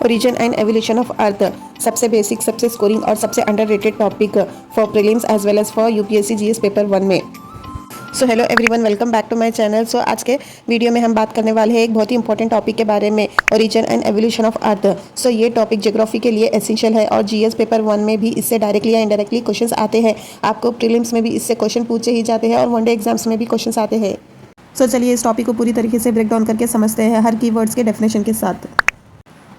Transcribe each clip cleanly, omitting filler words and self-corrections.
Origin and evolution of earth, सबसे basic, सबसे scoring और सबसे underrated topic for prelims as well as for UPSC GS paper 1 में। So hello everyone, welcome back to my channel. So आज के video में हम बात करने वाले हैं एक बहुत ही इंपॉर्टेंट टॉपिक के बारे में, origin and evolution of earth. So ये टॉपिक ज्योग्राफी के लिए एसेंशियल है और जीएस पेपर 1 में भी इससे डायरेक्टली या इनडायरेक्टली क्वेश्चंस आते हैं। आपको प्रीलिम्स में भी इससे क्वेश्चन पूछे ही जाते हैं और वनडे एग्जाम्स में भी क्वेश्चंस आते हैं। सो चलिए इस टॉपिक को पूरी तरीके से ब्रेक डाउन करके समझते हैं हर कीवर्ड्स के डेफिनेशन के साथ।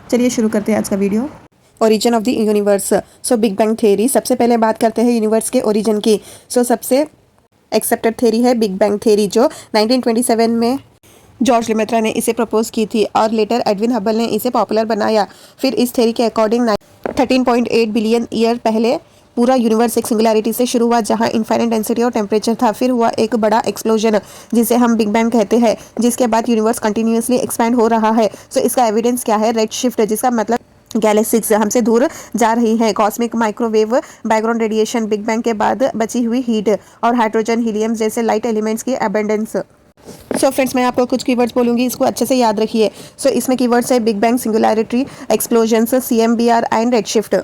चलिए शुरू करते हैं आज का video. Origin of the universe. So big bang theory, सबसे पहले बात करते हैं यूनिवर्स के ओरिजिन की। सो सबसे एक्सेप्टेड थ्योरी है बिग बैंग थ्योरी, जो 1927 में जॉर्ज लेमेत्रा ने इसे प्रपोज की थी और लेटर एडविन हबल ने इसे पॉपुलर बनाया। फिर इस थ्योरी के अकॉर्डिंग 13.8 बिलियन ईयर पहले पूरा यूनिवर्स एक सिंगुलैरिटी से शुरू हुआ, जहां इनफाइनाइट डेंसिटी और टेम्परेचर था। फिर हुआ एक बड़ा एक्सप्लोजन जिसे हम बिग बैंग कहते हैं, जिसके बाद यूनिवर्स कंटिन्यूअसली एक्सपैंड हो रहा है। सो इसका एविडेंस क्या है? रेड शिफ्ट, जिसका मतलब गैलेक्सीज हमसे दूर जा रही है। Cosmic microwave background radiation, big bang के बाद बची हुई हीट और हाइड्रोजन, हीलियम जैसे लाइट एलिमेंट्स की अबंडेंस। सो फ्रेंड्स, मैं आपको कुछ कीवर्ड्स बोलूंगी, इसको अच्छे से याद रखिए। सो इसमें कीवर्ड्स है big bang, singularity, explosions, CMBR and red shift.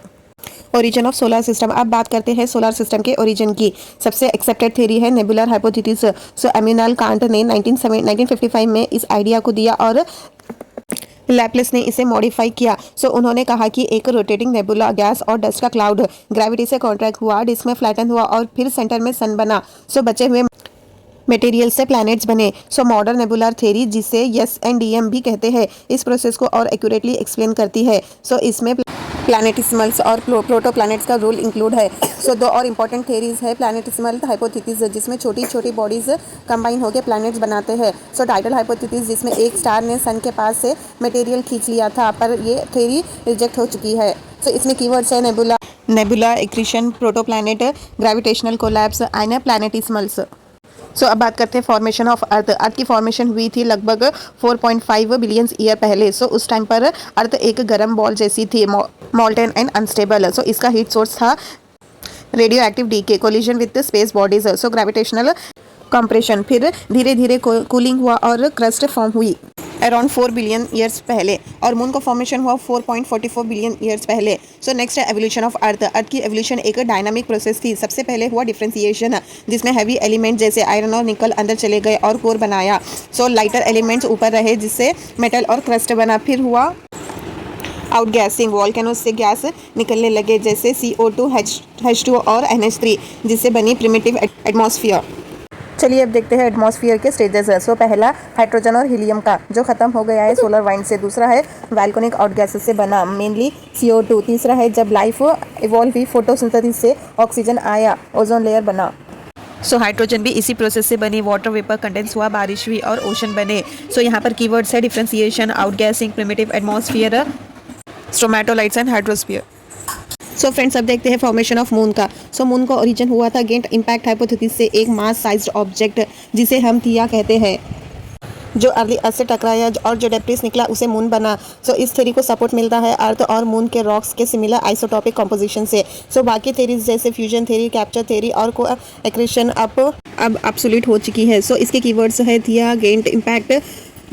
Origin of solar system. अब बात करते हैं सोलर सिस्टम के ओरिजिन की। सबसे एक्सेप्टेड थ्योरी है नेबुलर हाइपोथेसिस। सो इमैनुएल कांट ने 1955 में इस आइडिया को दिया और लैप्लेस ने इसे मॉडिफाई किया। सो उन्होंने कहा कि एक रोटेटिंग नेबुला गैस और डस्ट का क्लाउड ग्रेविटी से कॉन्ट्रैक्ट हुआ, डिस्क में फ्लैटन हुआ और फिर सेंटर में सन बना। सो बचे हुए मटेरियल से प्लैनेट्स बने। सो मॉडर्न नेबुलर थ्योरी, जिसे SNDM भी कहते हैं, इस प्रोसेस को और एक्यूरेटली एक्सप्लेन करती है। सो इसमें प्लैनेटिसिमल्स और प्रोटो प्लैनेट्स का रोल इंक्लूड है। सो दो और इम्पॉर्टेंट थ्योरीज है प्लैनेटिसिमल हाइपोथेसिस, जिसमें छोटी छोटी बॉडीज कंबाइन होकर प्लैनेट्स बनाते हैं। सो टाइडल हाइपोथेसिस, जिसमें एक स्टार ने सन के पास से मटेरियल खींच लिया था, पर ये थ्योरी रिजेक्ट हो चुकी है। सो इसमें कीवर्ड्स है nebula accretion, protoplanet, gravitational collapse and planetesimals. So अब बात करते हैं फॉर्मेशन ऑफ अर्थ। अर्थ की फॉर्मेशन हुई थी लगभग 4.5 बिलियन ईयर पहले। सो उस टाइम पर अर्थ एक गर्म बॉल जैसी थी, मॉल्टन एंड अनस्टेबल। सो इसका हीट सोर्स था radioactive decay, collision with space bodies, so gravitational compression. फिर धीरे धीरे कूलिंग हुआ और क्रस्ट फॉर्म हुई अराउंड 4 बिलियन ईयर्स पहले, और मून का फॉर्मेशन हुआ 4.44 बिलियन ईयर्स पहले। सो नेक्स्ट है एवोल्यूशन ऑफ अर्थ। अर्थ की एवोल्यूशन एक डायनामिक प्रोसेस थी। सबसे पहले हुआ डिफ्रेंसिएशन, जिसमें हैवी एलिमेंट जैसे आयरन और निकल अंदर चले गए और कोर बनाया। सो लाइटर एलिमेंट्स ऊपर रहे, जिससे मेटल और क्रस्ट बना। फिर हुआ आउटगैसिंग, वॉल्केनोस से गैस निकलने लगे जैसे CO2, H2 और NH3, जिससे बनी प्रिमिटिव एटमॉस्फेयर। चलिए अब देखते हैं एटमॉस्फेयर के स्टेजेस। सो पहला हाइड्रोजन और हीलियम का, जो खत्म हो गया है सोलर वाइंड से। दूसरा है वैल्कोनिक आउटगैसेस से बना, मेनली CO2। तीसरा है जब लाइफ इवॉल्व हुई, फोटोसिंथेसिस से ऑक्सीजन आया, ओजोन लेयर बना। सो हाइड्रोजन भी इसी प्रोसेस से बनी, वाटर वेपर कंडेंस हुआ, बारिश हुई और ओशन बने। सो यहाँ पर कीवर्ड्स है differentiation, outgassing, primitive atmosphere, stromatolites and hydrosphere. So friends, अब देखते हैं फॉर्मेशन ऑफ मून का। सो मून का ओरिजिन हुआ था गेंट इम्पैक्ट हाइपोथेसिस से, एक मास साइज्ड ऑब्जेक्ट जिसे हम थिया कहते हैं, जो अर्ली अर्थ से टकराया और जो डेब्रिस निकला उसे मून बना। सो इस थ्योरी को सपोर्ट मिलता है अर्थ और मून के रॉक्स के सिमिलर आइसोटॉपिक कॉम्पोजिशन से। सो बाकी थ्योरीज जैसे फ्यूजन थ्योरी, कैप्चर थ्योरी और को एक्रेशन अब ऑब्सोलीट हो चुकी है। सो इसके कीवर्ड्स है Theia, giant impact,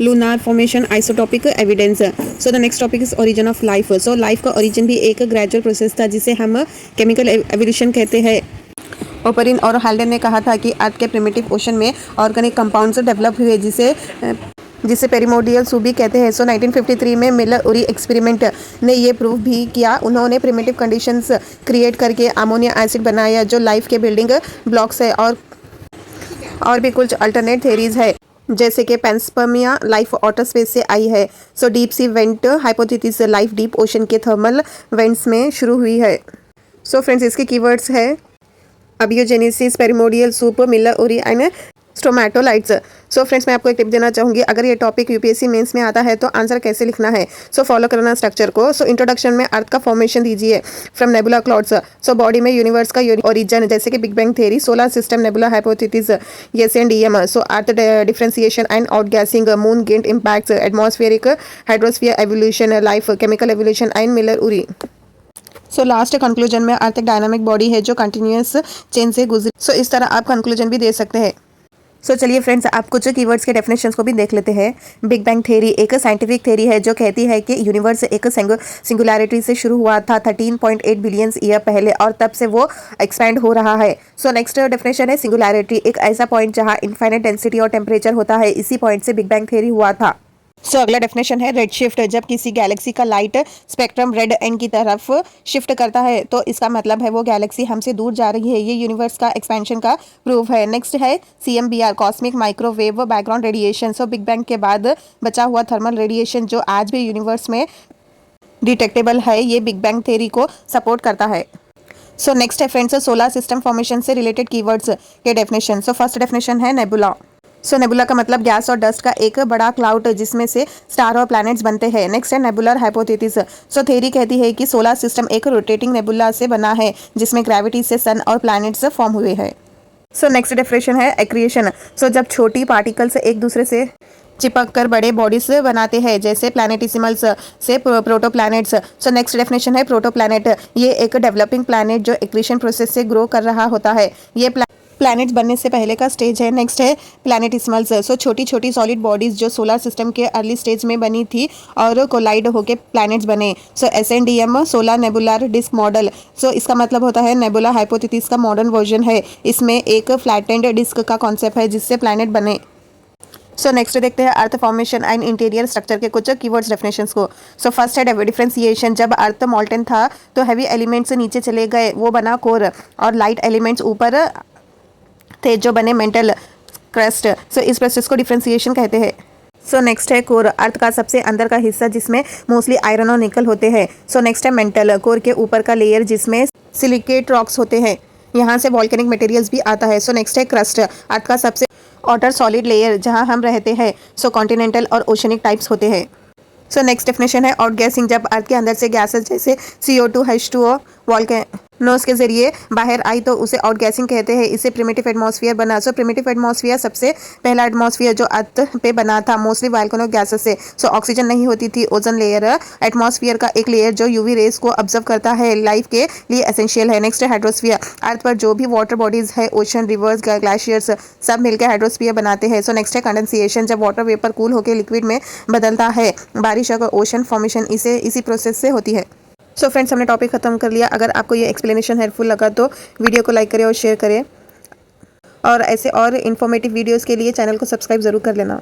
lunar formation, isotopic evidence. So the next topic is origin of life. So life का ओरिजिन भी एक ग्रेजुअल प्रोसेस था, जिसे हम केमिकल एवोल्यूशन कहते हैं। ओपरिन और हाल्डेन ने कहा था कि अर्थ के प्रिमिटिव ओशन में ऑर्गेनिक कंपाउंड्स डेवलप हुए, जिसे पेरिमोडियल सूप भी कहते हैं। सो 1953 में मिलर उरी एक्सपेरिमेंट ने ये प्रूव भी किया। उन्होंने प्रिमिटिव कंडीशंस क्रिएट करके अमोनिया एसिड बनाया, जो लाइफ के बिल्डिंग ब्लॉक्स है। और भी कुछ अल्टरनेट थ्योरीज है, जैसे कि पेंस्पर्मिया लाइफ वाटर स्पेस से आई है। So deep sea vent hypothesis, life deep ocean के थर्मल वेंट्स में शुरू हुई है। सो फ्रेंड्स, इसके कीवर्ड्स है abiogenesis, primordial soup, Miller Urey and stromatolites. So friends, मैं आपको एक टिप देना चाहूँगी, अगर ये टॉपिक यूपीएससी मेंस में आता है तो आंसर कैसे लिखना है। सो फॉलो करना स्ट्रक्चर को। सो इंट्रोडक्शन में अर्थ का फॉर्मेशन दीजिए from nebula clouds. So body में यूनिवर्स का ओरिजिन, जैसे कि big bang theory, solar system, nebula hypothesis, SNDM। So Earth differentiation and outgassing, moon giant impacts, atmospheric hydrosphere evolution, life chemical evolution and Miller Urey. So last conclusion में Earth एक dynamic body है जो continuous chain से गुजरी। सो इस तरह आप conclusion भी दे सकते हैं। सो चलिए फ्रेंड्स, आप कुछ कीवर्ड्स के डेफिनेशंस को भी देख लेते हैं। बिग बैंग थ्योरी एक साइंटिफिक थ्योरी है जो कहती है कि यूनिवर्स एक सिंगुलैरिटी से शुरू हुआ था 13.8 बिलियन ईयर पहले और तब से वो एक्सपैंड हो रहा है। सो नेक्स्ट डेफिनेशन है सिंगुलैरिटी एक ऐसा पॉइंट जहां इनफाइनाइट डेंसिटी और टेम्परेचर होता है। इसी पॉइंट से बिग बैंग थ्योरी हुआ था। सो अगला डेफिनेशन है रेड शिफ्ट। जब किसी गैलेक्सी का लाइट स्पेक्ट्रम रेड एंड की तरफ शिफ्ट करता है तो इसका मतलब है वो गैलेक्सी हमसे दूर जा रही है। ये यूनिवर्स का एक्सपेंशन का प्रूफ है। नेक्स्ट है CMBR cosmic microwave background radiation. So big bang के बाद बचा हुआ थर्मल रेडिएशन जो आज भी यूनिवर्स में डिटेक्टेबल है, ये बिग बैंग थ्योरी को सपोर्ट करता है। सो नेक्स्ट है फ्रेंड्स सोलर सिस्टम फॉर्मेशन से रिलेटेड कीवर्ड्स के डेफिनेशन। सो फर्स्ट डेफिनेशन है नेबुला। सो नेबुला का मतलब गैस और डस्ट का एक बड़ा क्लाउड जिसमें से स्टार और प्लैनेट्स बनते हैं। नेक्स्ट है नेबुलर हाइपोथेसिस। सो थ्योरी कहती है कि सोलर सिस्टम एक रोटेटिंग नेबुला से बना है जिसमें ग्रेविटी से सन और प्लैनेट्स फॉर्म हुए हैं। सो नेक्स्ट डेफिनेशन है एक्रिएशन। सो जब छोटी पार्टिकल्स एक दूसरे से चिपक कर बड़े बॉडीज बनाते हैं जैसे प्लैनेटिसिमल्स से प्रोटोप्लैनेट्स। सो नेक्स्ट डेफिनेशन है प्रोटोप्लैनेट। ये एक डेवलपिंग प्लैनेट जो एक्रीशन प्रोसेस से ग्रो कर रहा होता है। ये प्लैनेट्स बनने से पहले का स्टेज है। नेक्स्ट है प्लैनेटिसिमल्स। सो छोटी छोटी सॉलिड बॉडीज जो सोलर सिस्टम के अर्ली स्टेज में बनी थी और कोलाइड होके प्लैनेट्स बने। So SNDM solar nebular disk model. So इसका मतलब होता है नेबुला हाइपोथेसिस का मॉडर्न वर्जन है। इसमें एक फ्लैटेंड डिस्क का कॉन्सेप्ट है जिससे प्लैनेट बने। सो नेक्स्ट देखते हैं अर्थ फॉर्मेशन एंड इंटीरियर स्ट्रक्चर के कुछ कीवर्ड्स डेफिनेशंस को। सो फर्स्ट है डिफरेंशिएशन। जब अर्थ मॉल्टन था तो हैवी एलिमेंट्स नीचे चले गए, वो बना कोर, और लाइट एलिमेंट्स ऊपर थे जो बने मेंटल क्रस्ट। सो इस प्रोसेस को डिफरेंशिएशन कहते हैं। सो नेक्स्ट है कोर, अर्थ का सबसे अंदर का हिस्सा जिसमें मोस्टली आयरन और निकल होते हैं। सो नेक्स्ट है मेंटल, कोर के ऊपर का लेयर जिसमें सिलिकेट रॉक्स होते हैं, यहाँ से वॉल्केनिक मटेरियल्स भी आता है। सो नेक्स्ट है क्रस्ट, अर्थ का सबसे आउटर सॉलिड लेयर जहाँ हम रहते हैं। सो कॉन्टिनेंटल और ओशनिक टाइप्स होते हैं। सो नेक्स्ट डेफिनेशन है आउटगैसिंग। जब अर्थ के अंदर से गैसेस जैसे CO2 H2O वॉल्केनोस के जरिए बाहर आई तो उसे आउटगैसिंग कहते हैं। इससे प्रिमिटिव एटमॉस्फेयर बना। सो प्रिमिटिव एटमॉस्फेयर सबसे पहला एटमॉस्फेयर जो अर्थ पे बना था मोस्टली वॉल्केनो गैसेस से। सो ऑक्सीजन नहीं होती थी। ओजोन लेयर एटमॉस्फेयर का एक लेयर जो UV रेस को ऑब्जर्व करता है, लाइफ के लिए एसेंशियल है। नेक्स्ट है हाइड्रोस्फीयर, अर्थ पर जो भी वाटर बॉडीज है, ओशन, रिवर्स, ग्लेशियर्स सब मिलकर हाइड्रोस्फीयर बनाते हैं। सो नेक्स्ट है कंडेंसेशन। जब वाटर वेपर कूल होकर लिक्विड में बदलता है, बारिश और ओशन फॉर्मेशन इसी प्रोसेस से होती है। सो फ्रेंड्स, हमने टॉपिक खत्म कर लिया। अगर आपको ये एक्सप्लेनेशन हेल्पफुल लगा तो वीडियो को लाइक करें और शेयर करें, और ऐसे और इन्फॉर्मेटिव वीडियोस के लिए चैनल को सब्सक्राइब ज़रूर कर लेना।